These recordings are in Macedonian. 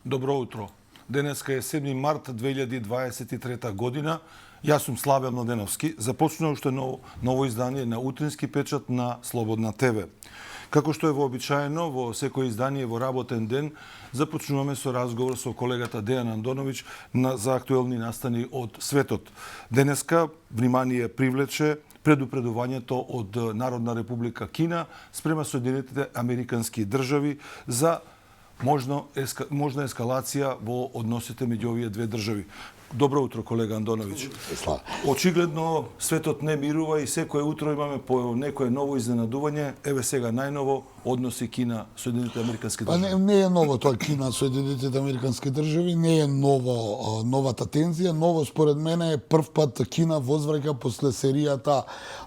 Добро утро. Денеска е 7 март 2023 година. Јас сум Славе Младеновски. Започна уште ново издание на утрински печат на Слободна ТВ. Како што е вообичаено во секој издание во работен ден, започнуваме со разговор со колегата Дејан Андоновиќ за актуелни настани од светот. Денеска внимание привлече предупредувањето од Народна република Кина спрема Соединетите Американски држави за можна ескалација во односите меѓу овие две држави. Добро утро, колега Андоновиќ. Очигледно светот не мирува и секое утро имаме по некое ново изненадување. Еве сега најново односи Кина Соединетите Американски држави. Не е ново тоа Кина Соединетите Американски држави, не е новата тензија. Ново според мене е прв пат Кина возвраќа после серијата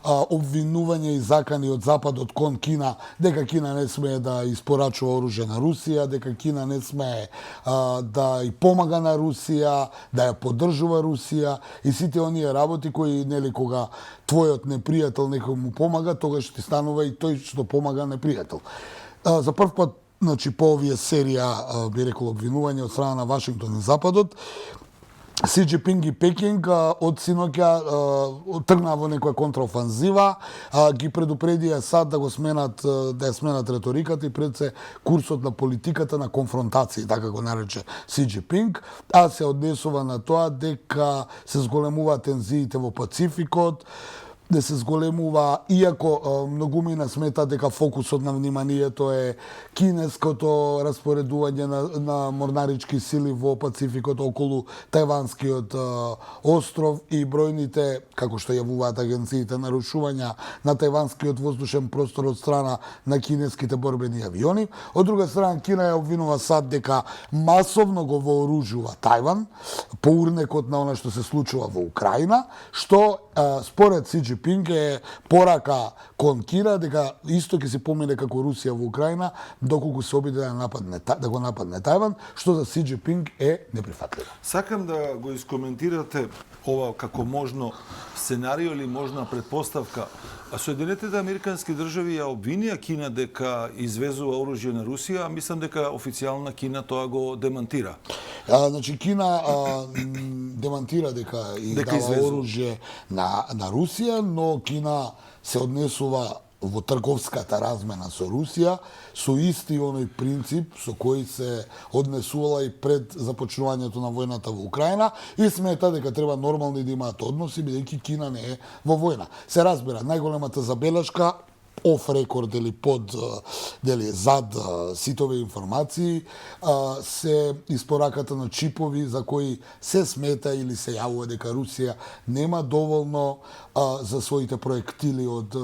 обвинувања и закани од Западот кон Кина дека Кина не смее да испорачува оружје на Русија, дека Кина не смее да и помага на Русија, да ја поддржува Русија и сите оние работи кои нели кога твојот непријател некој му помага, тогаш ти станува и тој што помага непријател. За прв пат, значи по овие серија би рекол обвинувања од страна на Вашингтон и Западот, Си Џинпинг и Пекинг од синоќа тргнаа во некоја контраофанзива, ги предупредија САД да ја сменат реториката и пред се курсот на политиката на конфронтација, така го нарече Си Џинпинг, а се однесува на тоа дека се зголемуваат тензиите во Пацификот, да се зголемува, иако многумина смета дека фокусот на вниманието е кинеското распоредување на морнарички сили во Пацификот околу Тајванскиот остров и бројните, како што јавуваат агенциите, нарушувања на тајванскиот воздушен простор од страна на кинеските борбени авиони. Од друга страна, Кина ја обвинува САД дека масовно го вооружува Тајван по урнекот на она што се случува во Украина, што според Си Џинпинг е порака кон Кина дека исто ќе се помине како Русија во Украина доколку се обиде да го нападне Тајван, што за Си Џинпинг е неприфатливо. Сакам да го искоментирате ова како можно сценарио или можна предпоставка. Соединетите Американски држави ја обвинија Кина дека извезува оружје на Русија, а мислам дека официјална Кина тоа го демантира. Значи Кина демантира дека дава оружје на Русија, но Кина се однесува во трговската размена со Русија со исти оној принцип со кој се однесувала и пред започнувањето на војната во Украина и смета дека треба нормални да имаат односи бидејќи Кина не е во војна. Се разбира, најголемата забелешка оф рекорд или под зад сите овие информации се испораката на чипови за кои се смета или се јавува дека Русија нема доволно за своите проектили од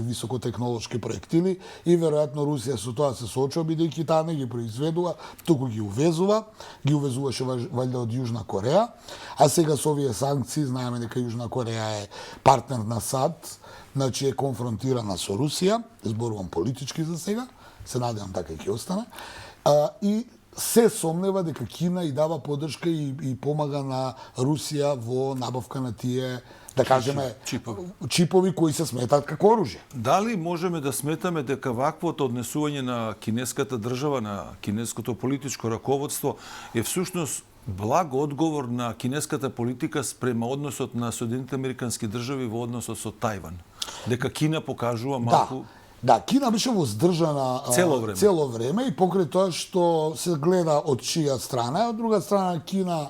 високотехнолошки проектили и веројатно Русија со тоа се соочува бидејќи таа не ги произведува, туку ги увезуваше валјда од Јужна Кореја, а сега со овие санкции знаеме дека Јужна Кореја е партнер на САД, значи е конфронтирана со Русија, зборувам политички за сега, се надевам така и ќе остане, и се сомнева дека Кина и дава поддршка и помага на Русија во набавка на тие, да кажеме, чипови кои се сметаат како оружје. Дали можеме да сметаме дека ваквото однесување на кинеската држава, на кинеското политичко раководство е всушност благ одговор на кинеската политика спрема односот на Соединетите Американски држави во односот со Тајван? Дека Кина покажува малку... Да, Кина беше воздржана цело време и покрај тоа што се гледа од чија страна, од друга страна Кина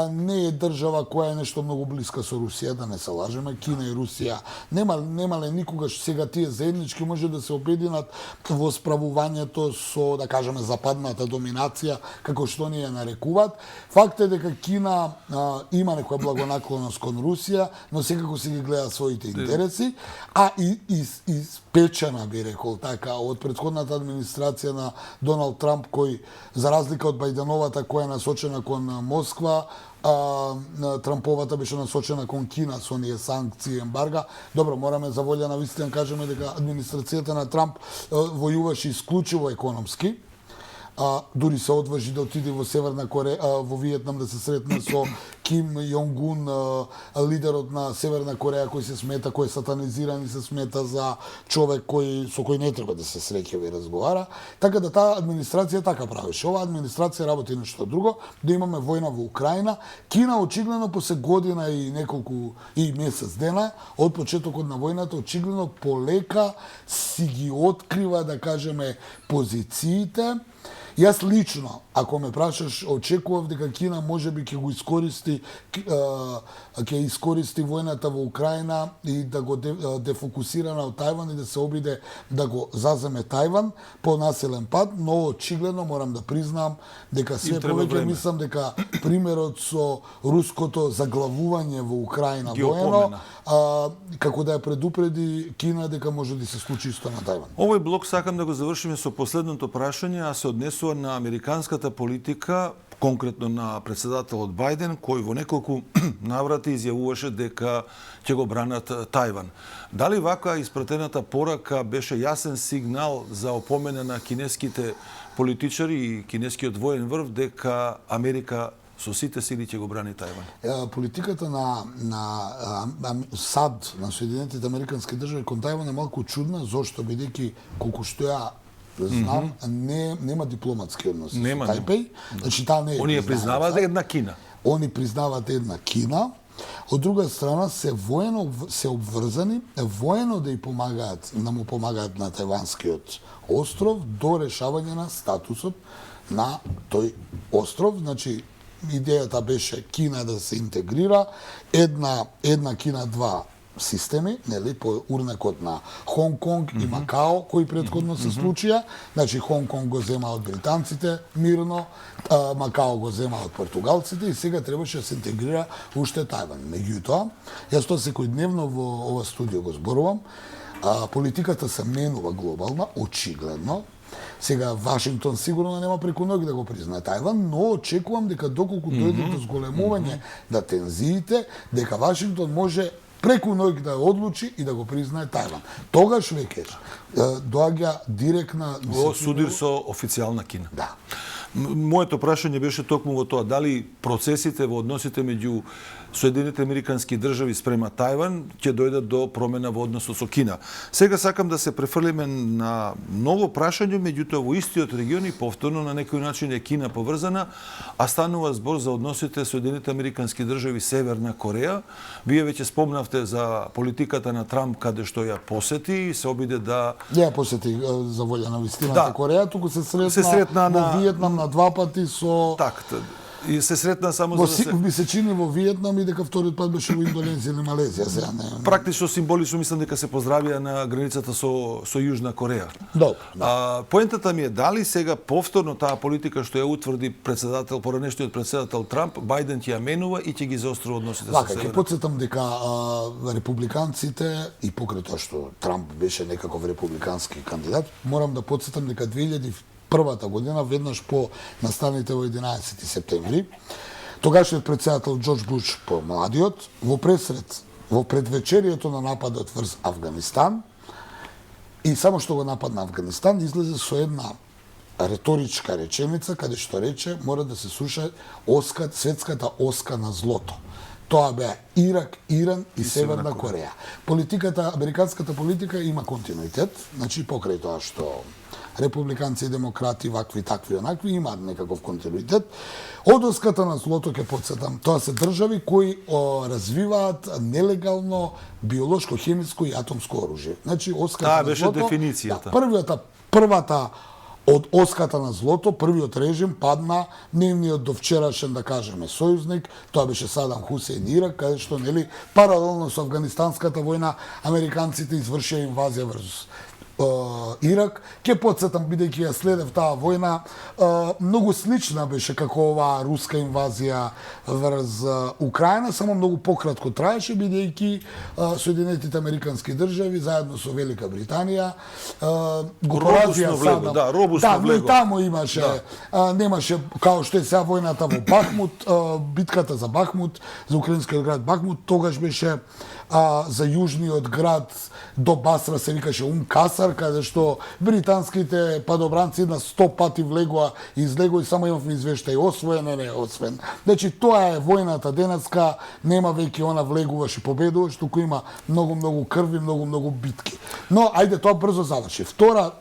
не е држава која е нешто многу блиска со Русија, да не се лажеме. Кина и Русија немале никогаш, сега тие заеднички може да се обединат во справувањето со, да кажеме, западната доминација, како што ни ја нарекуваат. Факт е дека Кина има некоја благонаклоност кон Русија, но секако си ги гледа своите интереси, а и спечена би рекол така од претходната администрација на Доналд Трамп, кој за разлика од Бајденовата која е насочена кон Москва, Трамповата беше насочена кон Кина со оние санкции, ембарга. Добро, мораме за волја на вистина кажеме дека администрацијата на Трамп војуваше исклучиво економски. Дури се одважи да отиде во Северна Кореја, во Виетнам да се сретне со Ким Јонг-ун, лидерот на Северна Кореја, кој се смета, кој е сатанизиран и се смета за човек со кој не треба да се среќава и разговара. Така да таа администрација така правеше. Оваа администрација работи нешто друго, да имаме војна во Украина. Кина очигледно после година и неколку и месец дена од почетокот на војната очигледно полека си ги открива, да кажеме, позициите. Јас лично, ако ме прашаш, очекував дека Кина можеби ќе го искористи војната во Украина и да го дефокусира на Тајван и да се обиде да го заземе Тајван по населен пат, но очигледно морам да признам дека све повеќе мислам дека примерот со руското заглавување во Украина воено, како да ја предупреди Кина дека може да се случи исто на Тајван. Овој блок сакам да го завршиме со последното прашање, а се однесува на американската политика, конкретно на председателот Бајден, кој во неколку наврати изјавуваше дека ќе го бранат Тајван. Дали вака испратената порака беше јасен сигнал за опомена на кинеските политичари и кинескиот воен врв дека Америка со сите сили ќе го брани Тајван? Политиката на САД, на Соединетите Американски држави кон Тајван е малку чудна, зошто бидејќи колку што ја знам, нема дипломатски односи со Тајпеј. Значи таа не е. Они ја признаваат една Кина. Они признаваат една Кина. Од друга страна се обврзани воено да му помагаат на Тајванскиот остров до решавање на статусот на тој остров. Значи идејата беше Кина да се интегрира, една Кина, два системи, нели, по урнекот на Хонг Конг и Макао, кои претходно се случија. Значи Хонг Конг го зема од британците мирно, Макао го зема од португалците и сега требаше да се интегрира уште Тајван. Меѓутоа, јас тоа секојдневно во ова студио го зборувам, политиката се менува глобална, очигледно. Сега Вашингтон сигурно нема преку ноги да го признае Тајван, но очекувам дека доколку дојде до зголемување на тензиите, дека Вашингтон може преку ноги да одлучи и да го признае Тајван. Тогаш веќе доаѓа директна... Во судир со официјална Кина. Да. Моето прашање беше токму во тоа, дали процесите во односите меѓу Соединетите Американски држави спрема Тајван ќе дојдат до промена во односот со Кина. Сега сакам да се префрлиме на ново прашање, меѓутоа во истиот регион и повторно на некој начин е Кина поврзана, а станува збор за односите Соединетите Американски држави Северна Кореја. Вие веќе спомнавте за политиката на Трамп каде што ја посети и се обиде да... Ја посети за волја на вистината Кореја, туку се сретна во Виетнам на два пати со... Так, и се сретна само за да се... Ми се чини во Виетнам и дека вториот пат беше во Индонезија или Малезија. Сега не... Практично символично мислам дека се поздравија на границата со Јужна Кореја. Добро. Поентата ми е дали сега повторно таа политика што ја утврди председател, поранешниот председател Трамп, Бајден ќе ја менува и ќе ги заострува односите со Северна. Ќе потсетам дека републиканците и покрај тоа што Трамп беше некаков републикански кандидат, морам да потсетам дека 2001 година, веднаш по настаните во 11 септември, тогашниот председател Џорџ Буш помладиот, во предвечерието на нападот врз Авганистан, и само што го нападна Авганистан, излезе со една реторичка реченица, каде што рече, мора да се слуша светската оска на злото. Тоа беа Ирак, Иран и Северна Кореја. Американската политика има континуитет, значи покрај тоа што републиканци и демократи, вакви, такви, онакви, имаат некаков континуитет. Од оската на злото, ќе потсетам, тоа се држави кои развиваат нелегално биолошко, хемиско и атомско оружје. Значи, оската на злото... Таа беше дефиницијата. Првата од оската на злото, првиот режим падна нивниот довчерашен, да кажеме, сојузник, тоа беше Садам Хусеин и Ирак, каде што, нели, паралелно со Афганистанската војна, американците извршија инвазија врз Ирак. Ке потсетам, бидејќи ја следев таа војна, многу слична беше како оваа руска инвазија врз Украина, само многу пократко траеше, бидејќи Соединетите Американски држави заедно со Велика Британија го поразија Садам. Да, но и таму имаше, немаше, као што е сега војната во Бахмут, битката за Бахмут, за украинскиот град Бахмут, тогаш беше за јужниот град до Басра се викаше Касар, центар каде што британските падобранци на 100 пати влегоа и излегоа и само имавме извештај освоен или не освоен. Значи тоа е војната денеска, нема веќе она влегуваш и победуваш, туку има многу крви, многу битки. Но ајде тоа брзо заврши. Втора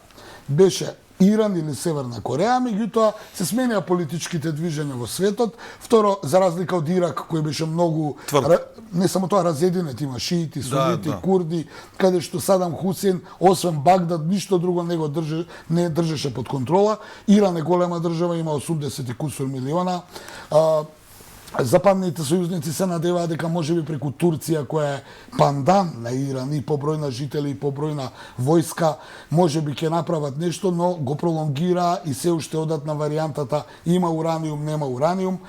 беше Иран или Северна Кореја, меѓутоа се сменија политичките движења во светот. Второ, за разлика од Ирак, кој беше многу не само тоа разединет, има шиити, сунити, курди, каде што Садам Хусейн, освен Багдад, ништо друго не држеше под контрола. Иран е голема држава, има 80 и кусур милиона. Западните сојузници се надеваат дека можеби преку Турција, која е пандан на Иран и по број на жители и по број на војска, можеби ќе направат нешто, но го пролонгира и се уште одат на варијантата има ураниум, нема ураниум.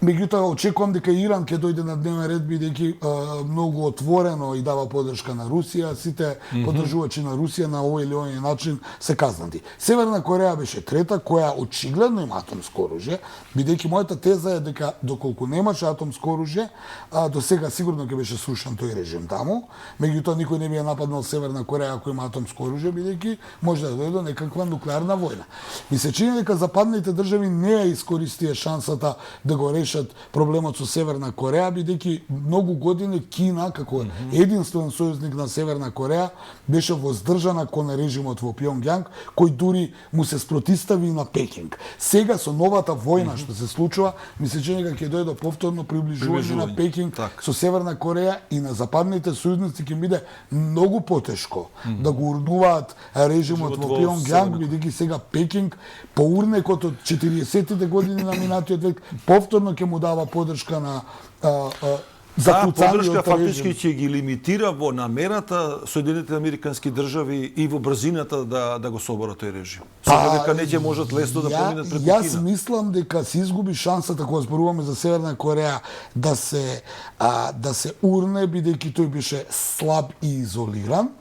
Меѓутоа, очекувам дека Иран ќе дојде на дневен ред, бидејќи многу отворено и дава поддршка на Русија. Сите поддржувачи на Русија на овој или оној начин се казнати. Северна Кореја беше трета, која очигледно има атомско оружје, бидејќи мојата теза е дека доколку немаше атомско оружје, до сега сигурно ќе беше срушен тој режим таму. Меѓутоа, никој не би ја нападнал Северна Кореја ако има атомско оружје, бидејќи може да дојде до некаква нуклеарна војна. Ми се чини дека западните држави не ја искористија шансата да го решат проблемот со Северна Кореја, бидејќи многу години Кина, како единствен сојузник на Северна Кореја, беше воздржана кон режимот во Пјонгјанг, кој дури му се спротистави на Пекинг. Сега со новата војна што се случува, ми се чини дека ќе дојде до повторно приближување на Пекинг со Северна Кореја и на западните сојузници ќе биде многу потешко да го урнуваат режимот во Пјонгјанг, бидејќи сега Пекинг по урнекот од 40-тите години на минатиот век повторно ќе му дава поддршка на поддршка фактички ќе ги лимитира во намерата Соединетите Американски држави и во брзината да го соборат тој режим. Дека не ќе можат лесно да поминат преку Кина. Јас мислам дека се изгуби шансата кога зборуваме за Северна Кореја да се урне, бидејќи тој беше слаб и изолиран.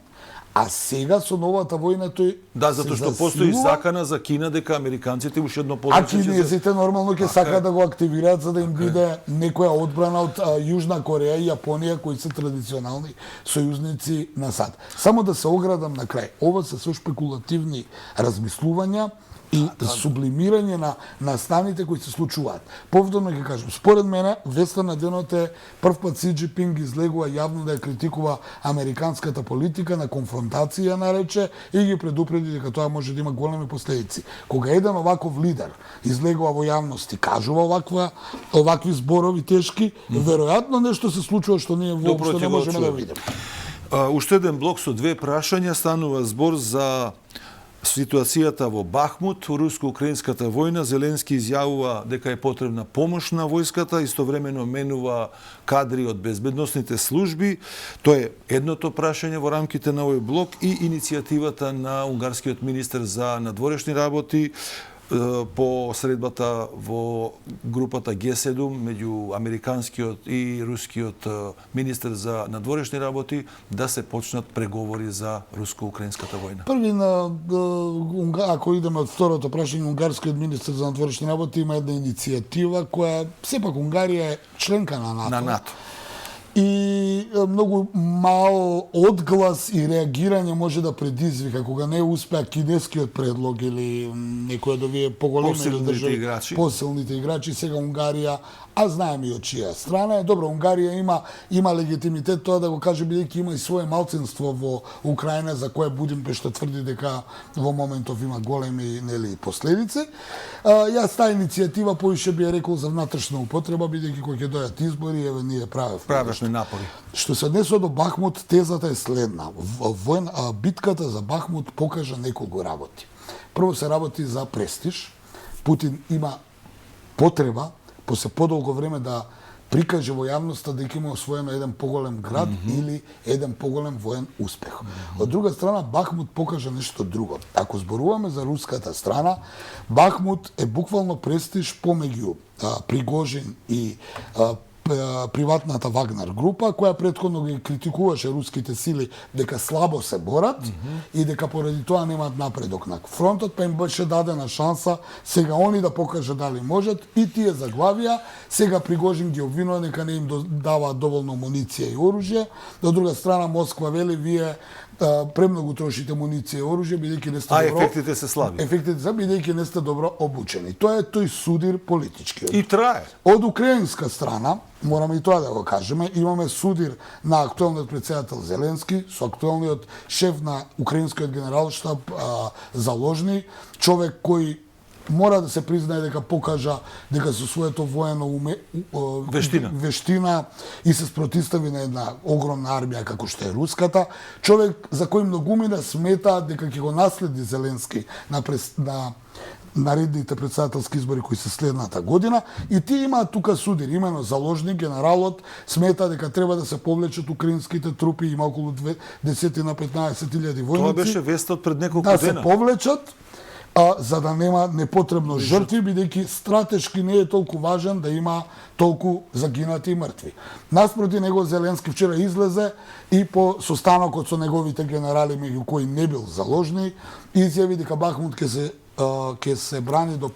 А сега со новата војна тој затоа што постои закана за Кина дека американците уште едно подоцна ќе кинезите нормално ќе сакаат да го активираат за да им биде некоја одбрана од Јужна Кореја и Јапонија, кои се традиционални сојузници на САД. Само да се оградам на крај. Ова се со шпекулативни размислувања и сублимирање на станите кои се случуваат. Повторно ќе кажам, според мене, веста на денот е прв пат Си Џинпинг излегува јавно да ја критикува американската политика, на конфронтација нарече и ги предупреди дека тоа може да има големи последици. Кога еден оваков лидер излегува во јавност и кажува овакви зборови тешки, веројатно нешто се случува што ние воопшто не можеме да видиме. Уште еден блок со две прашања, станува збор за ситуацијата во Бахмут, руско-украинската војна. Зеленски изјавува дека е потребна помош на војската, истовремено менува кадри од безбедносните служби. Тоа е едното прашање во рамките на овој блок и иницијативата на унгарскиот министер за надворешни работи по средбата во групата Г7 меѓу американскиот и рускиот министер за надворешни работи да се почнат преговори за руско-украинската војна. Ако идеме од второто прашање, унгарскиот министер за надворешни работи има една иницијатива која сепак Унгарија е членка на НАТО. И многу мал одглас и реагирање може да предизвика кога не успеа кинескиот предлог или некој од овие поголеми држави, посилните играчи. Сега Унгарија, а знаеме и од чија страна е. Добро, Унгарија има легитимитет тоа да го каже, бидејќи има и свое малцинство во Украина, за кое Будимпешта тврди дека во моментов има големи последици. Јас таа иницијатива поише би ја рекол за внатрешна употреба, бидејќи кога ќе дојдат избори, еве ние правевме напори. Што се однесува до Бахмут, тезата е следна. Битката за Бахмут покажа неколку работи. Прво се работи за престиж. Путин има потреба после подолго време да прикаже во јавноста дека има освоено еден поголем град или еден поголем воен успех. Од друга страна, Бахмут покажа нешто друго. Ако зборуваме за руската страна, Бахмут е буквално престиж помеѓу Пригожин и приватната Вагнер група, која претходно ги критикуваше руските сили дека слабо се борат и дека поради тоа немаат напредок на фронтот, па им беше дадена шанса сега они да покажат дали можат и тие заглавија. Сега Пригожин ги обвинува дека не им даваат доволно муниција и оружје. До друга страна, Москва вели, вие премногу трошите муниција и оружје бидејќи не сте А добро. ефектите се слаби. Ефектите се бидејќи не сте добро обучени. Тоа е тој судир политички. И трае. Од украинска страна, мораме и тоа да го кажеме, имаме судир на актуелниот претседател Зеленски со актуелниот шеф на украинскиот генералштаб Заложни, човек кој мора да се признае дека покажа дека со своето воено вештина и се спротивстави на една огромна армија како што е руската, човек за кој многумина сметаат дека ќе го наследи Зеленски на наредните председателски избори кои се следната година, и тие имаат тука судир, имено Заложни, генералот смета дека треба да се повлечат украинските трупи, има околу 10 на 15.000 војници. Тоа беше вестот пред неколку да дена. се повлечат, за да нема непотребно жртви, бидејќи стратешки не е толку важен да има толку загинати и мртви. Наспроти него Зеленски вчера излезе и по состанокот со неговите генерали, меѓу кои не бил Заложни, изјави дека Бахмут ќе се брани до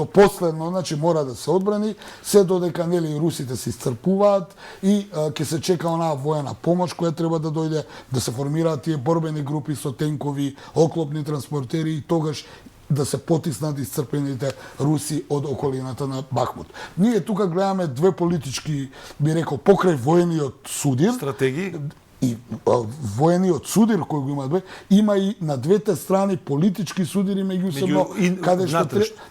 последно, значи мора да се одбрани, се додека нели русите се исцрпуваат и ќе се чека онаа воена помош која треба да дојде, да се формираат тие борбени групи со тенкови, оклопни транспортери и тогаш да се потиснат исцрпените руси од околината на Бахмут. Ние тука гледаме две политички, би рекол, покрај воениот судир, Стратегии? и воениот судир кој го имат, има и на двете страни политички судири меѓусебно,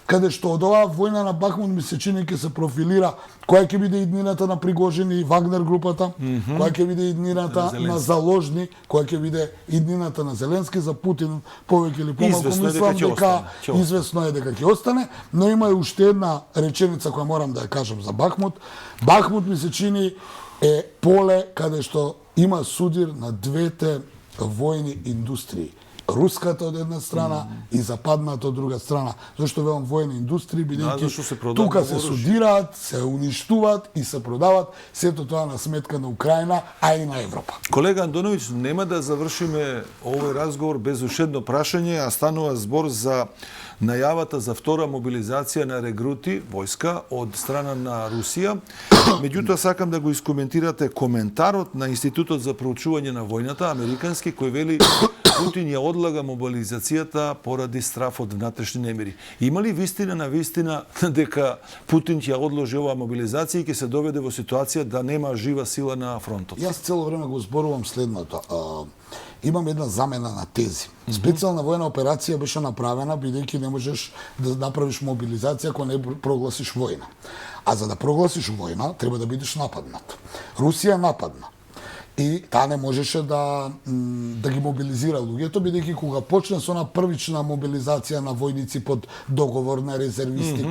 каде што од оваа војна на Бахмут ми се чини ќе се профилира која ќе биде иднината на Пригожин и Вагнер групата, која ќе биде иднината на Заложни, која ќе биде иднината на Зеленски. За Путин повеќе или помалку мислам дека извесно е дека ќе остане, но има и уште една реченица која морам да ја кажам за Бахмут. Бахмут ми се чини е поле каде што има судир на двете војни индустрии. Руската од една страна и западната од друга страна. Зошто велам војни индустрии, бидејќи тука се судираат, се уништуваат и се продават сето тоа на сметка на Украина, а и на Европа. Колега Андоновиќ, нема да завршиме овој разговор без уште едно прашање, а станува збор за најавата за втора мобилизација на регрути војска од страна на Русија. Меѓутоа сакам да го искоментирате коментарот на Институтот за проучување на војната, американски, кој вели Путин ја одлага мобилизацијата поради страф од внатрешни немири. Има ли вистина на вистина дека Путин ќе одложи оваа мобилизација и ќе се доведе во ситуација да нема жива сила на фронтот? Јас цело време го зборувам следното. Имам една замена на тези. Специјална војна операција беше направена бидејќи не можеш да направиш мобилизација ако не прогласиш војна. А за да прогласиш војна, треба да бидеш нападнат. Русија нападна. И таа не можеше да ги мобилизира луѓето, бидејќи кога почне со она првична мобилизација на војници под договор на резервисти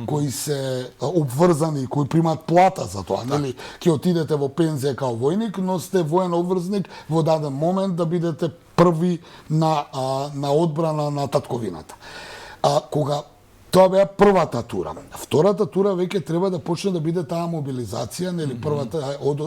кои се обврзани, кои примаат плата за тоа, нели, ќе отидете во пензија као војник, но сте воен обврзник во даден момент да бидете први на одбрана на татковината. Кога тоа беа првата тура. Втората тура веќе треба да почне да биде таа мобилизација, нели втората е од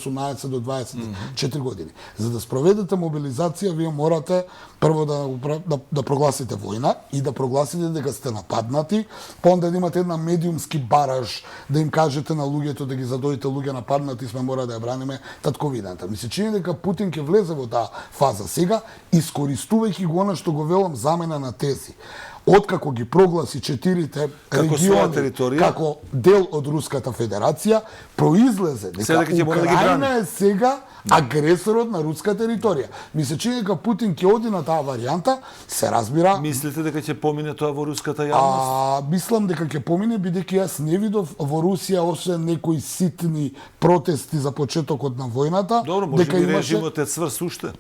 18 до 24 години. За да спроведете мобилизација, вие морате прво да прогласите војна и да прогласите дека сте нападнати, па онда да имате една медиумски бараж, да им кажете на луѓето да ги задоите луѓе нападнати, сме мора да ја браниме татковината. Ми се чини дека Путин ќе влезе во таа фаза сега, искористувајќи го она што го велам замена на тези. Откако ги прогласи 4 региони како дел од Руската Федерација, произлезе дека Украина е сега агресорот на руска територија. Ми се чини дека Путин ќе оди на таа варијанта, се разбира. Мислите дека ќе помине тоа во руската јавност? Мислам дека ќе помине, бидејќи јас не видов во Русија освен некои ситни протести за почетокот на војната. Добро, може би режимот е цврст уште.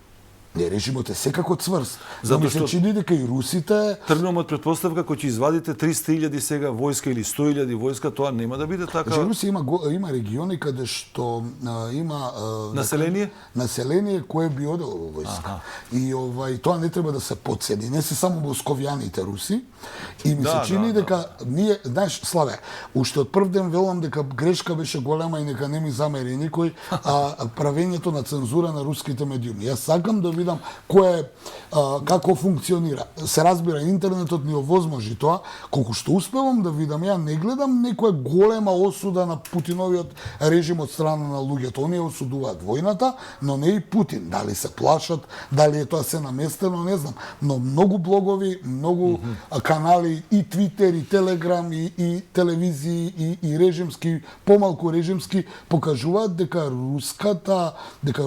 Не, режимот е секако цврст. Но ми се чини дека и русите... Тргнам од претпоставка, кој ќе извадите 300.000 сега војска или 100.000 војска, тоа нема да биде така... Русија има региони каде што има... Население кое би одело во војска. И тоа не треба да се потцени. Не се само московјаните руси. И ми се чини дека ние... Знаеш, Славе, уште од прв ден велам дека грешка беше голема и нека не ми замери никој правењето на цензура на руските медиуми. Јас сакам да видам кој е како функционира. Се разбира, интернетот ни овозможи тоа, колку што успевам да видам, ја не гледам некоја голема осуда на Путиновиот режим од страна на луѓето. Оние осудуваат војната, но не и Путин. Дали се плашат, дали е тоа се наместено, не знам. Но многу блогови, многу канали, и Твитер, и Телеграм, и телевизии, и режимски, помалку режимски, покажуваат дека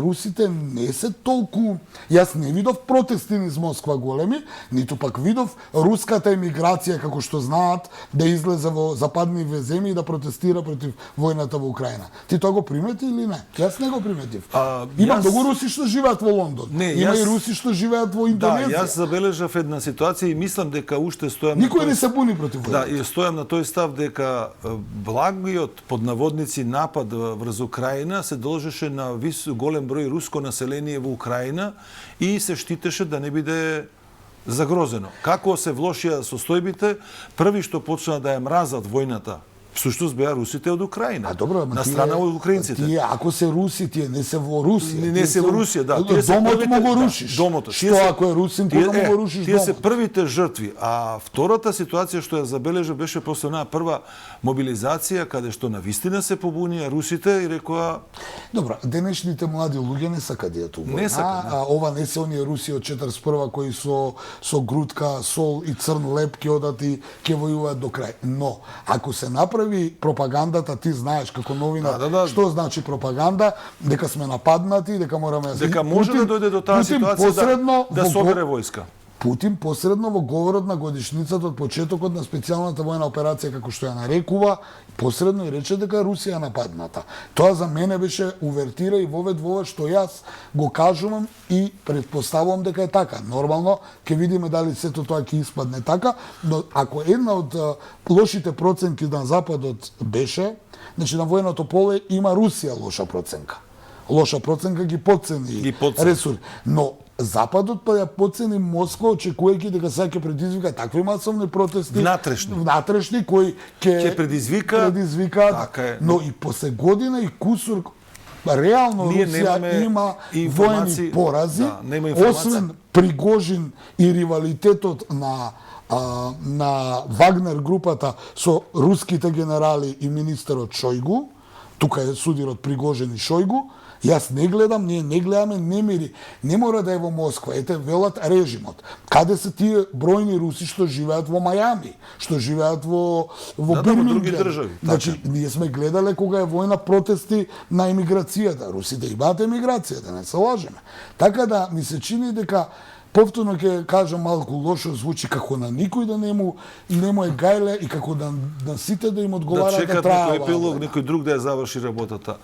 русите не се толку... Јас не видов протести низ Москва големи, ниту пак видов руската емиграција, како што знаат, да излезе во западни земји и да протестира против војната во Украина. Ти тоа го примети или не? Јас не го приметив. Има многу руси што живеат во Лондон. Има и руси што живеат во Индонезија. Да, јас забележав една ситуација и мислам дека уште стојам... Никој не се буни против војната. Да, и стојам на тој став дека благиот, под наводници, напад врз Украина се должеше на голем број руско население во Украина и се штитеше да не биде загрозено. Како се влошија состојбите, први што почна да ја мразат војната, всушност беа русите од Украина. Добро, на страна од украинците. Тие, ако се руси, тие не се во Русија. Не се во Русија, да. Домот му го рушиш. Домото. Што ако е русин, кога му го рушиш домот? Тие се првите жртви. А втората ситуација што ја забележа беше после онаа прва мобилизација, каде што навистина се побунија русите и рекоа... Добро, денешните млади луѓе не сакаат да јат Не сакаат, да. Ова не се оние руси од 41 кои со грудка, сол и црн леп ќе одат и ќе војуваат до крај. Но, ако се направи пропагандата, ти знаеш како новинар, што значи пропаганда, дека сме нападнати, дека мораме... Дека може да дојде до таа ситуација да собере војска. Путин посредно во говорот на годишницата од почетокот на специјалната војна операција, како што ја нарекува, посредно и рече дека Русија е нападната. Тоа за мене беше увертира и вовед во ова што јас го кажувам и предпоставувам дека е така. Нормално, ќе видиме дали сето тоа ќе испадне така, но ако една од лошите проценки на Западот беше, значи на војното поле има Русија лоша проценка. Лоша проценка ги подцени ресурси. Но Западот па ја подцени Москва, очекувајќи дека сега ќе предизвика такви масовни протести внатрешни кои ќе предизвикаат, така но и после година и кусур реално Русија има војни порази, освен Пригожин и ривалитетот на Вагнер групата со руските генерали и министерот Шојгу, тука е судирот Пригожин и Шојгу. Јас не гледам, ние не гледаме немири. Не мора да е во Москва. Ете, велат режимот. Каде се тие бројни руси што живеат во Мајами, што живеат во Бирмингем? Значи, ние сме гледале кога е војна протести на емиграцијата. Русите имаат емиграцијата, не се лажеме. Така да, ми се чини дека повторно ќе кажам малку лошо звучи како на никој да не му е гајле и како на сите да им одговара да чекат трае. некој епилог, некој друг да ја заврши работата.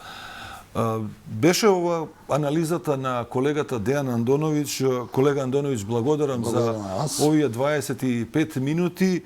Беше ова анализата на колегата Дејан Андоновиќ. Колега Андоновиќ, благодарам за овие 25 минути.